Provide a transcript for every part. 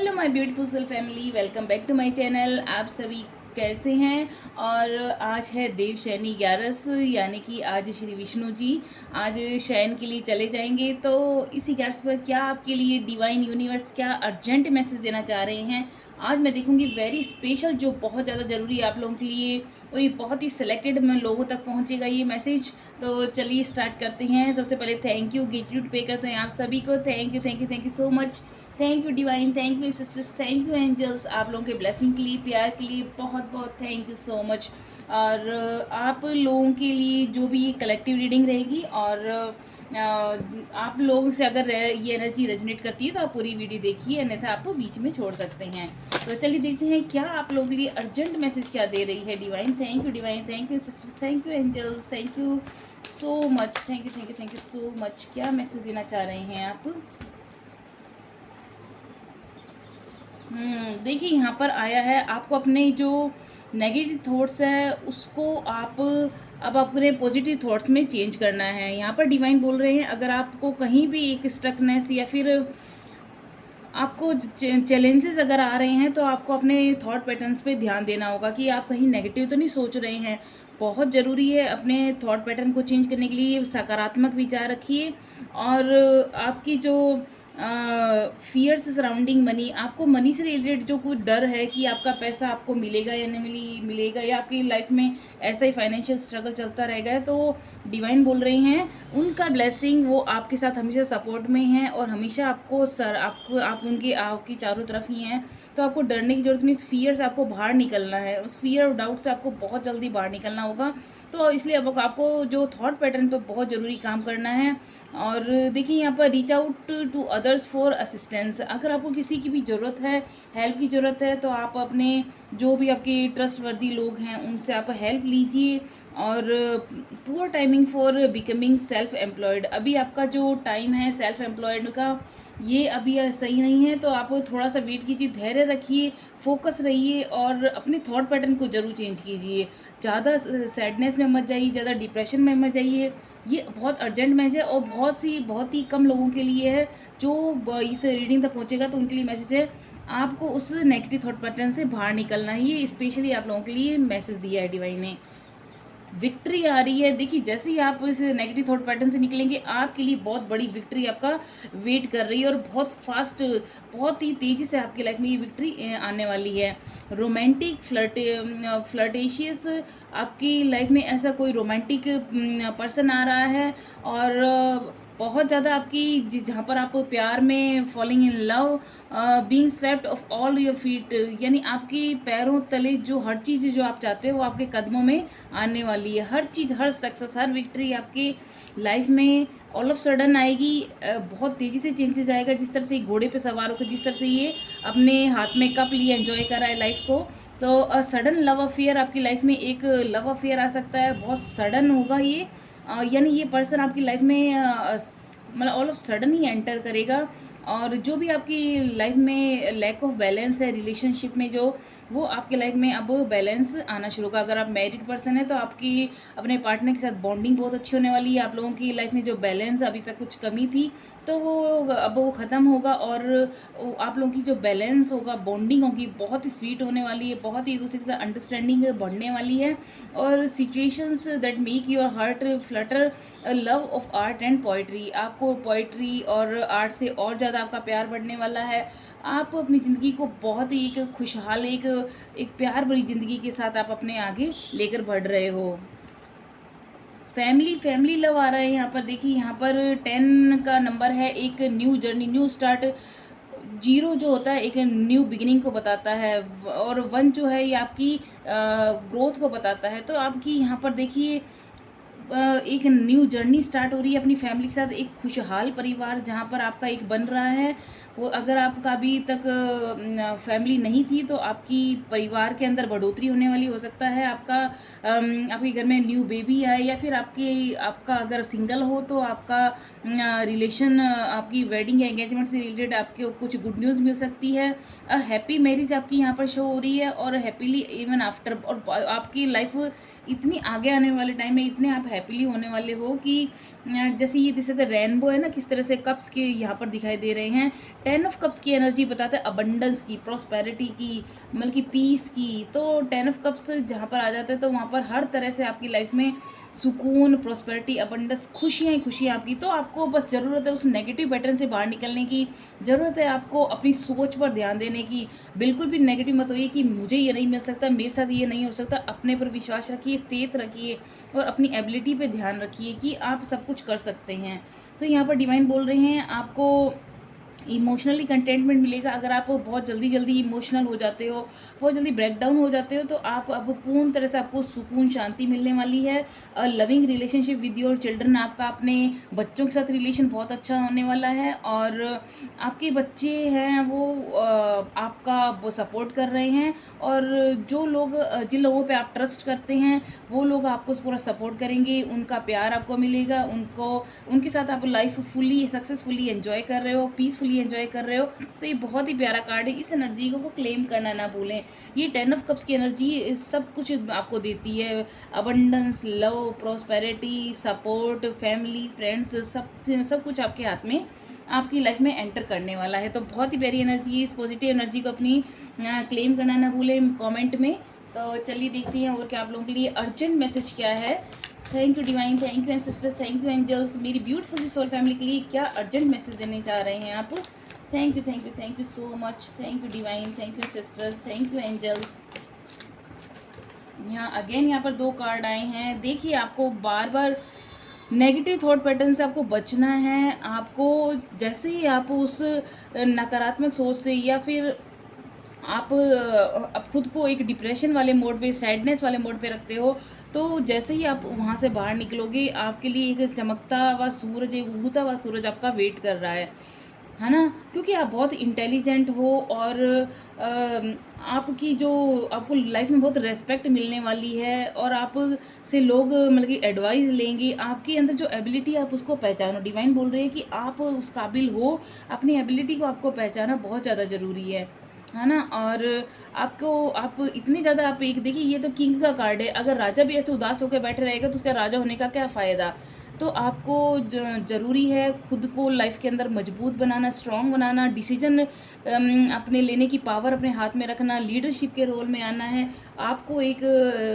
Hello my beautiful soul family, welcome back to my channel. आप सभी कैसे हैं? और आज है देव शयनी 11, यानी कि आज श्री विष्णु जी आज शयन के लिए चले जाएंगे। तो इसी 11 पर क्या आपके लिए डिवाइन यूनिवर्स क्या अर्जेंट मैसेज देना चाह रहे हैं, आज मैं देखूंगी। वेरी स्पेशल, जो बहुत ज़्यादा ज़रूरी है आप लोगों के लिए, और ये बहुत ही सिलेक्टेड लोगों तक पहुंचेगा ये मैसेज। तो चलिए स्टार्ट करते हैं। सबसे पहले थैंक यू, ग्रेटिट्यूड पे करते हैं आप सभी को। Thank you thank you thank you so much. Thank you divine, thank you sisters, thank you angels. आप लोगों के ब्लेसिंग के लिए, प्यार के लिए बहुत बहुत थैंक यू सो मच। और आप लोगों के लिए जो भी ये कलेक्टिव रीडिंग रहेगी, और आप लोगों से अगर ये एनर्जी रेजोनेट करती है तो आप पूरी वीडियो देखिए, अन्यथा आप बीच में छोड़ सकते हैं। तो चलिए देखते हैं क्या आप लोगों के लिए अर्जेंट मैसेज क्या दे रही है divine. Thank you divine, thank you sisters, thank you angels, thank you so much, thank you thank you thank you so much. क्या मैसेज देना चाह रहे हैं आप? देखिए यहाँ पर आया है, आपको अपने जो नेगेटिव थॉट्स है उसको आप अब अपने पॉजिटिव थॉट्स में चेंज करना है। यहाँ पर डिवाइन बोल रहे हैं, अगर आपको कहीं भी एक स्टकनेस या फिर आपको चैलेंजेस अगर आ रहे हैं तो आपको अपने थॉट पैटर्न्स पे ध्यान देना होगा कि आप कहीं नेगेटिव तो नहीं सोच रहे हैं। बहुत ज़रूरी है अपने थॉट पैटर्न को चेंज करने के लिए सकारात्मक विचार रखिए। और आपकी जो फियर्स सराउंडिंग मनी, आपको मनी से रिलेटेड जो कुछ डर है कि आपका पैसा आपको मिलेगा या नहीं मिलेगा, या आपकी लाइफ में ऐसा ही फाइनेंशियल स्ट्रगल चलता रहेगा, तो डिवाइन बोल रहे हैं उनका ब्लेसिंग वो आपके साथ हमेशा सपोर्ट में है, और हमेशा आपको आपको आपकी चारों तरफ ही हैं। तो आपको डरने की जरूरत नहीं, इस फियर से आपको बाहर निकलना है, उस फियर और डाउट से आपको बहुत जल्दी बाहर निकलना होगा। तो इसलिए अब आपको जो थॉट पैटर्न पर बहुत ज़रूरी काम करना है। और देखिए यहाँ पर reach out to others for assistance, अगर आपको किसी की भी ज़रूरत है, हेल्प की ज़रूरत है, तो आप अपने जो भी आपके ट्रस्टवर्दी लोग हैं उनसे आप हेल्प लीजिए। और poor timing for becoming self employed, अभी आपका जो टाइम है सेल्फ एम्प्लॉयड का ये अभी सही नहीं है, तो आप थोड़ा सा वेट कीजिए, धैर्य रखिए, फोकस रहिए, और अपने थॉट पैटर्न को ज़रूर चेंज कीजिए। ज़्यादा सैडनेस में मत जाइए, ज़्यादा डिप्रेशन में मत जाइए। ये बहुत अर्जेंट मैसेज है, और बहुत ही कम लोगों के लिए है जो इस रीडिंग तक पहुँचेगा, तो उनके लिए मैसेज है आपको उस नेगेटिव थॉट पैटर्न से बाहर निकलना है। ये स्पेशली आप लोगों के लिए मैसेज दिया है डिवाइन ने। विक्ट्री आ रही है, देखिए जैसे ही आप इस नेगेटिव थॉट पैटर्न से निकलेंगे आपके लिए बहुत बड़ी विक्ट्री आपका वेट कर रही है, और बहुत फास्ट, बहुत ही तेज़ी से आपकी लाइफ में ये विक्ट्री आने वाली है। रोमांटिक फ्लर्टेशियस, आपकी लाइफ में ऐसा कोई रोमांटिक पर्सन आ रहा है, और बहुत ज़्यादा आपकी जहाँ पर आप प्यार में falling in love, being swept of all your feet, यानी आपकी पैरों तले जो हर चीज़ जो आप चाहते हो वो आपके कदमों में आने वाली है। हर चीज़, हर सक्सेस, हर विक्ट्री आपकी लाइफ में ऑल ऑफ सडन आएगी। बहुत तेज़ी से चेंजेस आएगा। जिस तरह से ये घोड़े पे सवार होकर, जिस तरह से ये अपने हाथ में कप लिए एंजॉय कर रहा है लाइफ को, तो सडन लव अफेयर आपकी लाइफ में एक लव अफेयर आ सकता है, बहुत सडन होगा ये। यानी ये पर्सन आपकी लाइफ में मतलब all of sudden he enter करेगा। और जो भी आपकी लाइफ में लैक ऑफ बैलेंस है रिलेशनशिप में, जो वो आपके लाइफ में अब बैलेंस आना शुरू होगा। अगर आप मैरिड पर्सन है तो आपकी अपने पार्टनर के साथ बॉन्डिंग बहुत अच्छी होने वाली है। आप लोगों की लाइफ में जो बैलेंस अभी तक कुछ कमी थी, तो वो अब वो ख़त्म होगा, और आप लोगों की जो बैलेंस होगा, बॉन्डिंग होगी, बहुत ही स्वीट होने वाली है, बहुत ही एक दूसरे के साथ अंडरस्टैंडिंग बढ़ने वाली है। और situations that make your heart Flutter, love of art and poetry, आपको पोइट्री और आर्ट से और ज़्यादा आपका प्यार बढ़ने वाला है। आप अपनी ज़िंदगी को बहुत ही एक खुशहाल, एक प्यार भरी ज़िंदगी के साथ आप अपने आगे लेकर बढ़ रहे हो। फैमिली लव आ रहा है यहाँ पर। देखिए यहाँ पर 10 का नंबर है, एक न्यू जर्नी, न्यू स्टार्ट। 0 जो होता है एक न्यू बिगिनिंग को बताता है, और 1 जो है ये आपकी ग्रोथ को बताता है। तो आपकी यहाँ पर देखिए एक न्यू जर्नी स्टार्ट हो रही है अपनी फैमिली के साथ, एक खुशहाल परिवार जहाँ पर आपका एक बन रहा है। वो अगर आपका अभी तक फैमिली नहीं थी, तो आपकी परिवार के अंदर बढ़ोतरी होने वाली हो सकता है। आपका आपके घर में न्यू बेबी आए, या फिर आपका अगर सिंगल हो तो आपका रिलेशन, आपकी वेडिंग या एंगेजमेंट से रिलेटेड आपको कुछ गुड न्यूज़ मिल सकती है। हैप्पी मैरिज आपकी यहाँ पर शो हो रही है, और हैप्पीली इवन आफ्टर, और आपकी लाइफ इतनी आगे आने वाले टाइम में इतने आप हैप्पीली होने वाले हो कि जैसे ये जैसे रेनबो है ना, किस तरह से कप्स के यहाँ पर दिखाई दे रहे हैं, 10 ऑफ कप्स की एनर्जी बताता है अबंडेंस की, प्रॉस्पेरिटी की, मतलब कि पीस की। तो 10 ऑफ कप्स जहाँ पर आ जाता है तो वहाँ पर हर तरह से आपकी लाइफ में सुकून, प्रॉस्पेरिटी, अबंडेंस, खुशियाँ ही खुशियाँ आपकी। तो आपको बस ज़रूरत है उस नेगेटिव पैटर्न से बाहर निकलने की, ज़रूरत है आपको अपनी सोच पर ध्यान देने की। बिल्कुल भी नेगेटिव मत होइए कि मुझे ये नहीं मिल सकता, मेरे साथ ये नहीं हो सकता। अपने पर विश्वास रखिए, फेथ रखिए और अपनी एबिलिटी पे ध्यान रखिए कि आप सब कुछ कर सकते हैं। तो यहाँ पर डिवाइन बोल रहे हैं आपको इमोशनली कंटेंटमेंट मिलेगा। अगर आप बहुत जल्दी जल्दी इमोशनल हो जाते हो, बहुत जल्दी ब्रेक डाउन हो जाते हो, तो आप अब पूर्ण तरह से आपको सुकून, शांति मिलने वाली है। Loving relationship with your children, आपका अपने बच्चों के साथ रिलेशन बहुत अच्छा होने वाला है। और आपके बच्चे हैं वो आपका वो सपोर्ट कर रहे हैं। और जो लोग जिन लोगों पे आप ट्रस्ट करते हैं वो लोग आपको पूरा सपोर्ट करेंगे, उनका प्यार आपको मिलेगा, उनके साथ आप लाइफ फुली सक्सेसफुली एंजॉय कर रहे हो, पीसफुली एंजॉय कर रहे हो। तो ये बहुत ही प्यारा कार्ड है। इस एनर्जी को क्लेम करना ना भूलें। ये 10 ऑफ कप्स की एनर्जी सब कुछ आपको देती है, abundance, love, prosperity, support, family, friends, सब कुछ आपके हाथ में आपकी लाइफ में एंटर करने वाला है। तो बहुत ही प्यारी एनर्जी है। इस पॉजिटिव एनर्जी को अपनी क्लेम करना ना भूलें कमेंट में। तो चलिए देखते हैं और क्या आप लोगों के लिए अर्जेंट मैसेज क्या है। Thank you divine, thank you ancestors, thank you angels. मेरी ब्यूटीफुल सोल फैमिली के लिए क्या अर्जेंट मैसेज देने चाह रहे हैं आप। Thank you, thank you, thank you so much. Thank you divine, thank you sisters, thank you angels. यहाँ पर 2 कार्ड आए हैं। देखिए आपको बार बार नेगेटिव थॉट पैटर्न से आपको बचना है। आपको जैसे ही आप उस नकारात्मक सोच से या फिर आप खुद को एक डिप्रेशन वाले मोड पे, सैडनेस वाले मोड पे रखते हो, तो जैसे ही आप वहाँ से बाहर निकलोगे आपके लिए एक चमकता हुआ सूरज, एक उगता हुआ सूरज आपका वेट कर रहा है ना। क्योंकि आप बहुत इंटेलिजेंट हो और आपकी जो आपको लाइफ में बहुत रेस्पेक्ट मिलने वाली है और आप से लोग मतलब कि एडवाइस लेंगे। आपके अंदर जो एबिलिटी आप उसको पहचानो। डिवाइन बोल रहे हैं कि आप उस काबिल हो। अपनी एबिलिटी को आपको पहचाना बहुत ज़्यादा ज़रूरी है ना। और आप इतने ज़्यादा आप एक देखिए, ये तो किंग का कार्ड है। अगर राजा भी ऐसे उदास होकर बैठे रहेगा तो उसका राजा होने का क्या फ़ायदा। तो आपको ज़रूरी है खुद को लाइफ के अंदर मजबूत बनाना, स्ट्रॉन्ग बनाना, डिसीजन अपने लेने की पावर अपने हाथ में रखना, लीडरशिप के रोल में आना है। आपको एक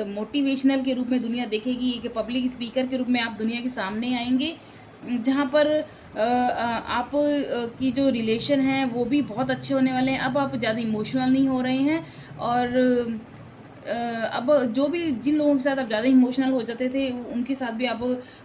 मोटिवेशनल के रूप में दुनिया देखेगी, एक पब्लिक स्पीकर के रूप में आप दुनिया के सामने आएंगे, जहाँ पर आप की जो रिलेशन हैं वो भी बहुत अच्छे होने वाले हैं। अब आप ज़्यादा इमोशनल नहीं हो रहे हैं। और अब जो भी जिन लोगों के साथ आप ज़्यादा इमोशनल हो जाते थे उनके साथ भी आप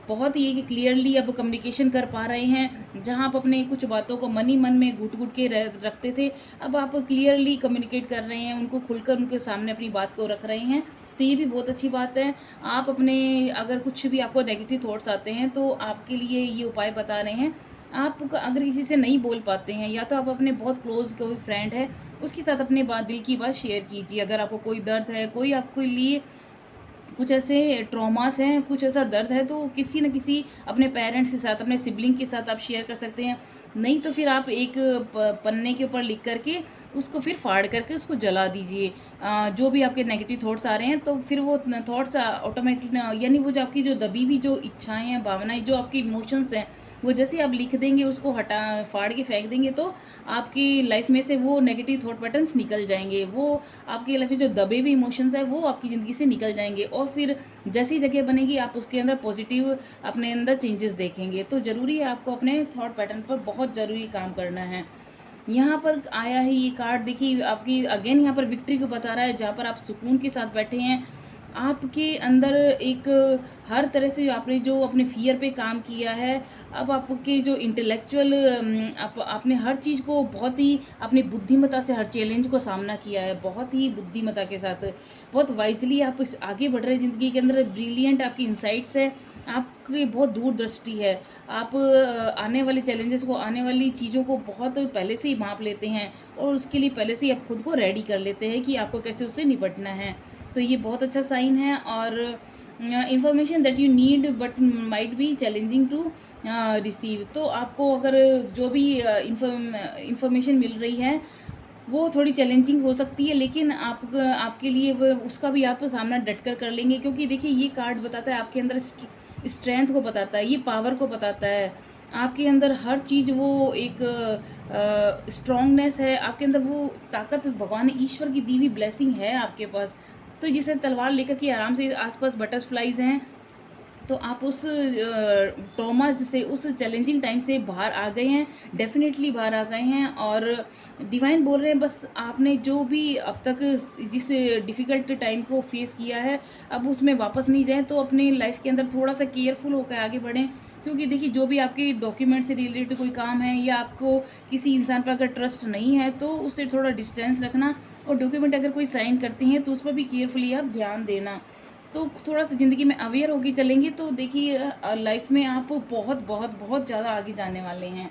बहुत ही क्लियरली अब कम्युनिकेशन कर पा रहे हैं। जहाँ आप अपने कुछ बातों को मन ही मन में घुट घुट के रखते थे, अब आप क्लियरली कम्युनिकेट कर रहे हैं, उनको खुलकर उनके सामने अपनी बात को रख रहे हैं। तो ये भी बहुत अच्छी बात है। आप अपने अगर कुछ भी आपको नेगेटिव थॉट्स आते हैं तो आपके लिए ये उपाय बता रहे हैं। आप अगर किसी से नहीं बोल पाते हैं या तो आप अपने बहुत क्लोज कोई फ्रेंड है उसके साथ अपने दिल की बात शेयर कीजिए। अगर आपको कोई दर्द है, कोई आपके लिए कुछ ऐसे ट्रॉमास हैं, कुछ ऐसा दर्द है, तो किसी न किसी अपने पेरेंट्स के साथ, अपने सिबलिंग के साथ आप शेयर कर सकते हैं। नहीं तो फिर आप एक पन्ने के ऊपर लिख करके उसको फिर फाड़ करके उसको जला दीजिए। जो भी आपके नेगेटिव थॉट्स आ रहे हैं तो फिर वो थॉट्स ऑटोमेटिक, यानी वो जो आपकी जो दबी हुई जो इच्छाएं हैं, भावनाएं, जो आपकी इमोशंस हैं, वो जैसे ही आप लिख देंगे, उसको फाड़ के फेंक देंगे, तो आपकी लाइफ में से वो नेगेटिव थॉट पैटर्न्स निकल जाएंगे। वो आपकी लाइफ में जो दबे हुए इमोशंस है वो आपकी ज़िंदगी से निकल जाएंगे। और फिर जैसी जगह बनेगी आप उसके अंदर पॉजिटिव अपने अंदर चेंजेस देखेंगे। तो ज़रूरी है आपको अपने थॉट पैटर्न पर बहुत ज़रूरी काम करना है। यहाँ पर आया है ये कार्ड, देखिए आपकी अगेन यहाँ पर विक्ट्री को बता रहा है, जहाँ पर आप सुकून के साथ बैठे हैं। आपके अंदर एक हर तरह से आपने जो अपने फियर पे काम किया है, अब आपके जो इंटेलेक्चुअल आपने हर चीज़ को बहुत ही अपनी बुद्धिमत्ता से हर चैलेंज को सामना किया है, बहुत ही बुद्धिमत्ता के साथ, बहुत वाइजली आप आगे बढ़ रहे हैं ज़िंदगी के अंदर। ब्रिलियंट आपकी इंसाइट्स है, आपकी बहुत दूरदृष्टि है। आप आने वाले चैलेंजेस को, आने वाली चीज़ों को बहुत पहले से ही भांप लेते हैं और उसके लिए पहले से ही आप खुद को रेडी कर लेते हैं कि आपको कैसे उससे निपटना है। तो ये बहुत अच्छा साइन है। और information that you need but might be challenging to receive. तो आपको अगर जो भी इंफॉर्मेशन मिल रही है वो थोड़ी चैलेंजिंग हो सकती है, लेकिन आपके लिए वो उसका भी आप सामना डट कर लेंगे। क्योंकि देखिए ये कार्ड बताता है आपके अंदर स्ट्रेंथ को बताता है, ये पावर को बताता है। आपके अंदर हर चीज़ वो एक स्ट्रॉन्गनेस है, आपके अंदर वो ताकत भगवान ईश्वर की दी हुई ब्लेसिंग है आपके पास। तो जैसे तलवार लेकर के आराम से आस-पास बटरफ्लाइज़ हैं, तो आप उस ट्रॉमा से, उस चैलेंजिंग टाइम से बाहर आ गए हैं, डेफ़िनेटली बाहर आ गए हैं। और डिवाइन बोल रहे हैं बस आपने जो भी अब तक जिस डिफ़िकल्ट टाइम को फ़ेस किया है, अब उसमें वापस नहीं जाएँ, तो अपनी लाइफ़ के अंदर थोड़ा-सा केयरफुल होकर आगे बढ़ें। क्योंकि देखिए जो भी आपके डॉक्यूमेंट से रिलेटेड कोई काम है, या आपको किसी इंसान पर अगर ट्रस्ट नहीं है, तो उससे थोड़ा डिस्टेंस रखना। और डॉक्यूमेंट अगर कोई साइन करती हैं, तो उस पर भी केयरफुली आप ध्यान देना। तो थोड़ा-सा ज़िंदगी में अवेयर होके चलेंगे, तो देखिए लाइफ़ में आप बहुत बहुत बहुत ज़्यादा आगे जाने वाले हैं।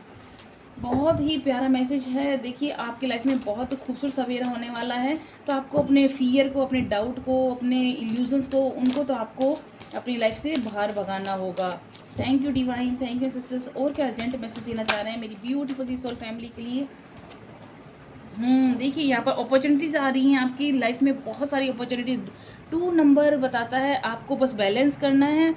बहुत ही प्यारा मैसेज है। देखिए आपकी लाइफ़ में बहुत खूबसूरत सवेरा होने वाला है। तो आपको अपने फ़ियर को, अपने डाउट को, अपने इल्यूज़न्स को, उनको तो आपको अपनी लाइफ़ से बाहर भगाना होगा। Thank you divine, thank you sisters. और क्या अर्जेंट मैसेज देना चाह रहे हैं मेरी ब्यूटीफुल सी सोल फैमिली के लिए? देखिए यहाँ पर अपॉर्चुनिटीज़ आ रही हैं आपकी लाइफ में, बहुत सारी अपॉर्चुनिटीज़। 2 नंबर बताता है, आपको बस बैलेंस करना है।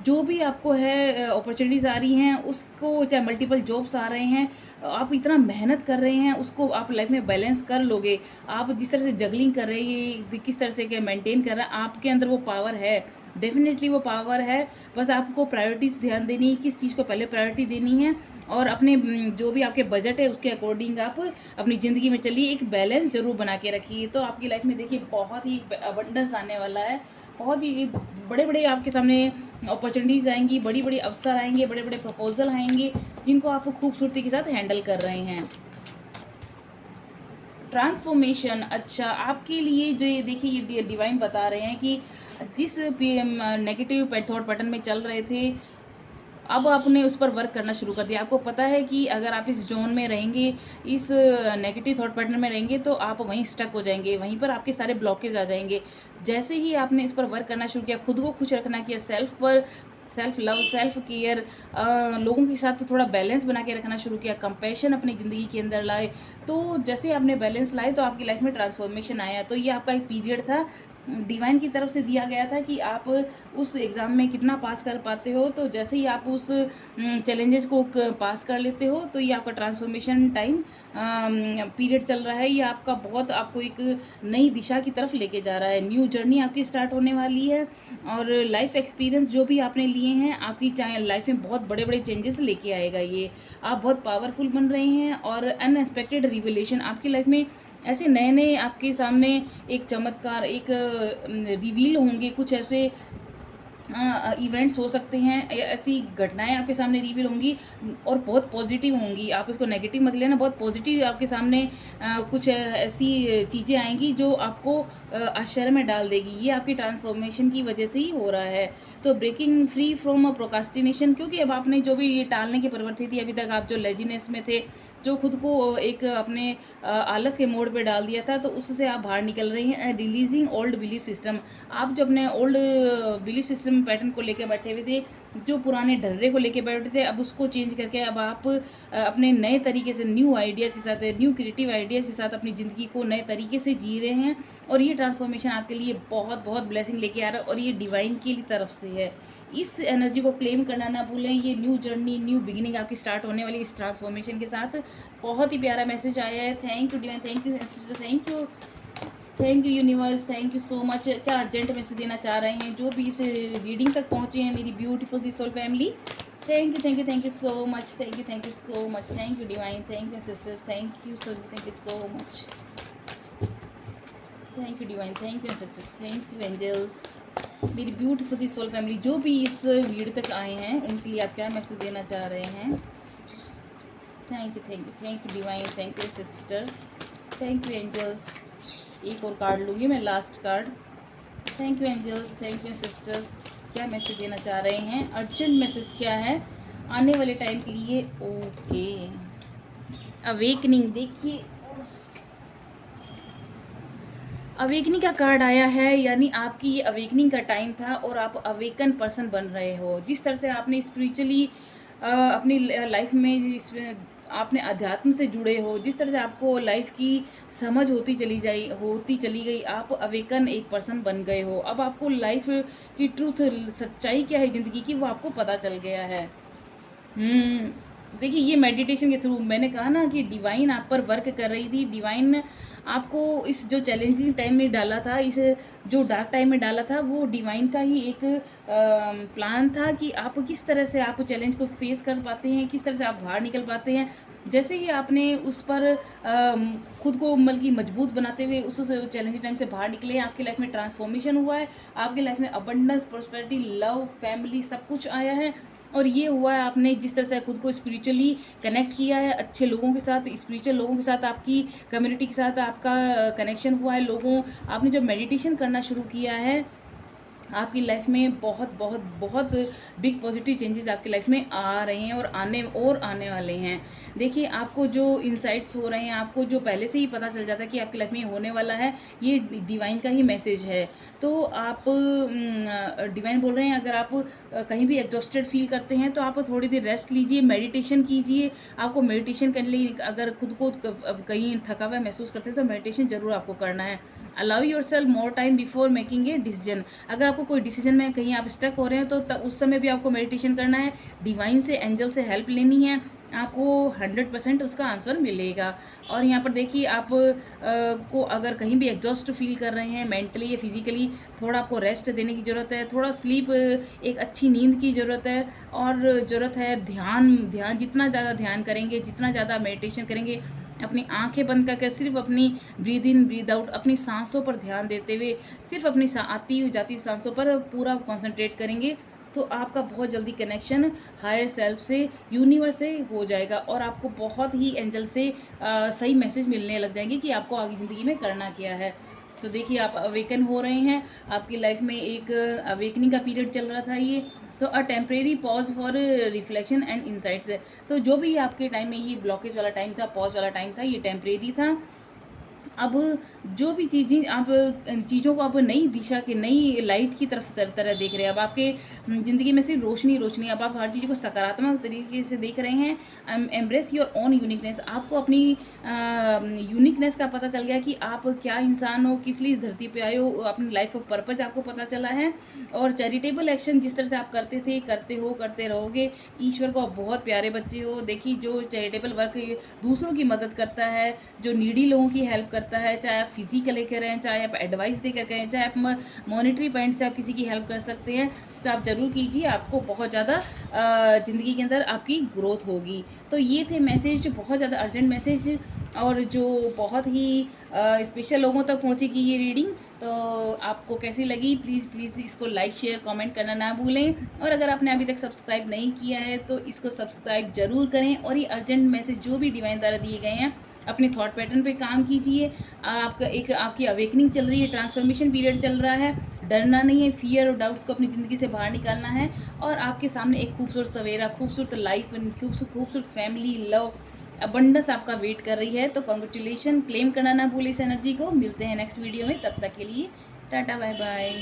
जो भी आपको है अपॉर्चुनिटीज़ आ रही हैं, उसको चाहे मल्टीपल जॉब्स आ रहे हैं, आप इतना मेहनत कर रहे हैं, उसको आप लाइफ में बैलेंस कर लोगे। आप जिस तरह से जगलिंग कर रहे हैं, किस तरह से क्या मेंटेन कर रहे हैं, आपके अंदर वो पावर है, डेफ़िनेटली वो पावर है। बस आपको प्रायोरिटीज़ ध्यान देनी है, किस चीज़ को पहले प्रायोरिटी देनी है। और अपने जो भी आपके बजट है उसके अकॉर्डिंग आप अपनी ज़िंदगी में चलिए, एक बैलेंस ज़रूर बना के रखिए। तो आपकी लाइफ में देखिए बहुत ही अबंडेंस आने वाला है, बहुत ही बड़े-बड़े आपके सामने अपॉर्चुनिटीज़ आएँगी, बड़ी-बड़ी अवसर आएँगे, बड़े-बड़े प्रपोज़ल आएँगे, जिनको आप खूबसूरती के साथ हैंडल कर रहे हैं। ट्रांसफ़ॉर्मेशन, अच्छा आपके लिए जो ये देखिए ये डिवाइन बता रहे हैं कि जिस नेगेटिव थॉट पैटर्न में चल रहे थे, अब आपने उस पर वर्क करना शुरू कर दिया। आपको पता है कि अगर आप इस ज़ोन में रहेंगे, इस नेगेटिव थॉट पैटर्न में रहेंगे, तो आप वहीं स्टक हो जाएँगे, वहीं पर आपके सारे ब्लॉकेज आ जाएँगे। जैसे ही आपने इस पर वर्क करना शुरू किया, खुद को खुश रखना किया, सेल्फ पर सेल्फ लव, सेल्फ केयर, लोगों के साथ तो थोड़ा बैलेंस बना के रखना शुरू किया, कंपैशन अपनी ज़िंदगी के अंदर लाए, तो जैसे आपने बैलेंस लाए, तो आपकी लाइफ़ में ट्रांसफ़ॉर्मेशन आया। तो ये आपका एक पीरियड था, डिवाइन की तरफ से दिया गया था कि आप उस एग्ज़ाम में कितना पास कर पाते हो। तो जैसे ही आप उस चैलेंजेस को पास कर लेते हो, तो ये आपका ट्रांसफॉर्मेशन टाइम पीरियड चल रहा है। ये आपका बहुत आपको एक नई दिशा की तरफ लेके जा रहा है, न्यू जर्नी आपकी स्टार्ट होने वाली है। और लाइफ एक्सपीरियंस जो भी आपने लिए हैं, आपकी चाहे लाइफ में बहुत बड़े बड़े चेंजेस लेके आएगा ये। आप बहुत पावरफुल बन रहे हैं, और अनएक्सपेक्टेड रिविलेशन आपकी लाइफ में ऐसे नए नए आपके सामने एक चमत्कार, एक रिवील होंगे, कुछ ऐसे इवेंट्स हो सकते हैं, ऐसी घटनाएँ आपके सामने रिवील होंगी, और बहुत पॉजिटिव होंगी। आप इसको नेगेटिव मत लेना, बहुत पॉजिटिव आपके सामने कुछ ऐसी चीज़ें आएँगी जो आपको आश्चर्य में डाल देगी। ये आपकी ट्रांसफॉर्मेशन की वजह से ही हो रहा है। तो ब्रेकिंग फ्री फ्रॉम प्रोक्रास्टिनेशन, क्योंकि अब आपने जो भी ये टालने की प्रवृत्ति थी, अभी तक आप जो लेज़ीनेस में थे, जो खुद को एक अपने आलस के मोड़ पे डाल दिया था, तो उससे आप बाहर निकल रही हैं। रिलीज़िंग ओल्ड बिलीफ सिस्टम, आप जो अपने ओल्ड बिलीफ सिस्टम पैटर्न को लेके बैठे हुए थे, जो पुराने ढर्रे को लेके बैठे थे, अब उसको चेंज करके अब आप अपने नए तरीके से, न्यू आइडियाज़ के साथ, न्यू क्रिएटिव आइडियाज़ के साथ अपनी ज़िंदगी को नए तरीके से जी रहे हैं। और ये ट्रांसफॉर्मेशन आपके लिए बहुत बहुत ब्लेसिंग लेके आ रहा है, और ये डिवाइन की तरफ से है। इस एनर्जी को क्लेम करना ना भूलें। ये न्यू जर्नी, न्यू बिगिनिंग आपकी स्टार्ट होने वाली इस ट्रांसफॉर्मेशन के साथ। बहुत ही प्यारा मैसेज आया है। Thank you divine, thank you sister, thank you universe, thank you so much. क्या अर्जेंट मैसेज देना चाह रहे हैं जो भी इस रीडिंग तक पहुँचे हैं, मेरी beautiful see soul family? Thank you, thank you so much, thank you so much, thank you divine, thank you sisters, thank you so much, thank you divine, thank you sisters, thank you angels, मेरी beautiful see soul family. जो भी इस video तक आए हैं, उनके लिए आप क्या मैसेज देना चाह रहे हैं? Thank you divine, thank you sisters, thank you angels. एक और कार्ड लूँगी मैं, last card. Thank you angels, thank you sisters. क्या मैसेज देना चाह रहे हैं? अर्जेंट मैसेज क्या है आने वाले टाइम के लिए? Okay, awakening. देखिए अवेकनिंग का कार्ड आया है, यानी आपकी ये अवेकनिंग का टाइम था, और आप अवेकन पर्सन बन रहे हो। जिस तरह से आपने स्पिरिचुअली अपनी लाइफ में आपने अध्यात्म से जुड़े हो, जिस तरह से आपको लाइफ की समझ होती चली गई, आप अवेकन एक पर्सन बन गए हो। अब आपको लाइफ की ट्रूथ, सच्चाई क्या है ज़िंदगी की, वो आपको पता चल गया है। देखिए ये मेडिटेशन के थ्रू मैंने कहा ना कि डिवाइन आप पर वर्क कर रही थी, डिवाइन आपको इस जो चैलेंजिंग टाइम में डाला था, इस जो डार्क टाइम में डाला था, वो डिवाइन का ही एक प्लान था कि आप किस तरह से आप चैलेंज को फेस कर पाते हैं, किस तरह से आप बाहर निकल पाते हैं। जैसे ही आपने उस पर खुद को बल्कि मजबूत बनाते हुए उस चैलेंजिंग टाइम से बाहर निकले, आपकी लाइफ में ट्रांसफॉर्मेशन हुआ है, आपकी लाइफ में अबंडेंस, प्रॉस्पेरिटी, लव, फैमिली सब कुछ आया है। और ये हुआ है आपने जिस तरह से खुद को स्पिरिचुअली कनेक्ट किया है अच्छे लोगों के साथ, स्पिरिचुअल लोगों के साथ, आपकी कम्युनिटी के साथ आपका कनेक्शन हुआ है। लोगों आपने जब मेडिटेशन करना शुरू किया है, आपकी लाइफ में बहुत बहुत बहुत बिग पॉजिटिव चेंजेस आपकी लाइफ में आ रहे हैं और आने वाले हैं। देखिए आपको जो इंसाइट्स हो रहे हैं, आपको जो पहले से ही पता चल जाता है कि आपकी लाइफ में होने वाला है, ये डिवाइन का ही मैसेज है। तो आप डिवाइन बोल रहे हैं, अगर आप कहीं भी एग्जॉस्टेड फील करते हैं तो आप थोड़ी देर रेस्ट लीजिए, मेडिटेशन कीजिए। आपको मेडिटेशन करने लिए अगर खुद को कहीं थका हुआ महसूस करते हैं तो मेडिटेशन ज़रूर आपको करना है। Allow your self more time before making a decision. अगर आपको कोई डिसीजन में कहीं आप स्टक हो रहे हैं तो उस समय भी आपको मेडिटेशन करना है, डिवाइन से, एंजल से हेल्प लेनी है, आपको 100% उसका आंसर मिलेगा। और यहाँ पर देखिए आप को अगर कहीं भी एग्जॉस्ट फील कर रहे हैं मेंटली या फिजिकली, थोड़ा आपको रेस्ट देने की ज़रूरत है, थोड़ा स्लीप, एक अच्छी नींद की ज़रूरत है। और ज़रूरत है ध्यान। जितना ज़्यादा ध्यान करेंगे, जितना ज़्यादा मेडिटेशन करेंगे, अपनी आंखें बंद करके सिर्फ अपनी ब्रीद इन ब्रीद आउट, अपनी सांसों पर ध्यान देते हुए सिर्फ अपनी आती हुई जाती सांसों पर पूरा कंसंट्रेट करेंगे, तो आपका बहुत जल्दी कनेक्शन हायर सेल्फ से, यूनिवर्स से हो जाएगा और आपको बहुत ही एंजल से सही मैसेज मिलने लग जाएंगे कि आपको आगे ज़िंदगी में करना क्या है। तो देखिए आप अवेकन हो रहे हैं, आपकी लाइफ में एक अवेकनिंग का पीरियड चल रहा था ये। तो a temporary pause for reflection and insights है। तो जो भी आपके टाइम में ये ब्लॉकेज वाला टाइम था, पॉज वाला टाइम था, ये टेम्परेरी था। अब जो भी चीज़ें आप चीज़ों को आप नई दिशा के, नई लाइट की तरफ तरह देख रहे हैं। अब आपके ज़िंदगी में सिर्फ रोशनी रोशनी, अब आप हर चीज़ को सकारात्मक तरीके से देख रहे हैं। Embrace your own uniqueness. आपको अपनी यूनिकनेस का पता चल गया कि आप क्या इंसान हो, किस लिए इस धरती पे आए हो, अपनी लाइफ ऑफ पर्पज आपको पता चला है। और चैरिटेबल एक्शन जिस तरह से आप करते थे, करते हो, करते रहोगे। ईश्वर को आप बहुत प्यारे बच्चे हो। देखिए जो चैरिटेबल वर्क दूसरों की मदद करता है, जो नीडी लोगों की हेल्प करता है, चाहे आप फिजिकली करें, चाहे आप एडवाइस देकर करें, चाहे आप मॉनेटरी पॉइंट से आप किसी की हेल्प कर सकते हैं, तो आप ज़रूर कीजिए। आपको बहुत ज़्यादा ज़िंदगी के अंदर आपकी ग्रोथ होगी। तो ये थे मैसेज, बहुत ज़्यादा अर्जेंट मैसेज और जो बहुत ही स्पेशल लोगों तक पहुँचेगी ये रीडिंग। तो आपको कैसी लगी, प्लीज़ इसको लाइक, शेयर, कमेंट करना ना भूलें। और अगर आपने अभी तक सब्सक्राइब नहीं किया है तो इसको सब्सक्राइब ज़रूर करें। और ये अर्जेंट मैसेज जो भी डिवाइन द्वारा दिए गए हैं, अपने थॉट पैटर्न पे काम कीजिए। आपकी अवेकनिंग चल रही है, ट्रांसफॉर्मेशन पीरियड चल रहा है। डरना नहीं है, फियर और डाउट्स को अपनी ज़िंदगी से बाहर निकालना है। और आपके सामने एक खूबसूरत सवेरा, खूबसूरत लाइफ, खूबसूरत फैमिली, लव, अबंडेंस आपका वेट कर रही है। तो कॉन्ग्रेचुलेशन, क्लेम करना ना भूलें इस एनर्जी को। मिलते हैं नेक्स्ट वीडियो में, तब तक के लिए टाटा बाय बाय।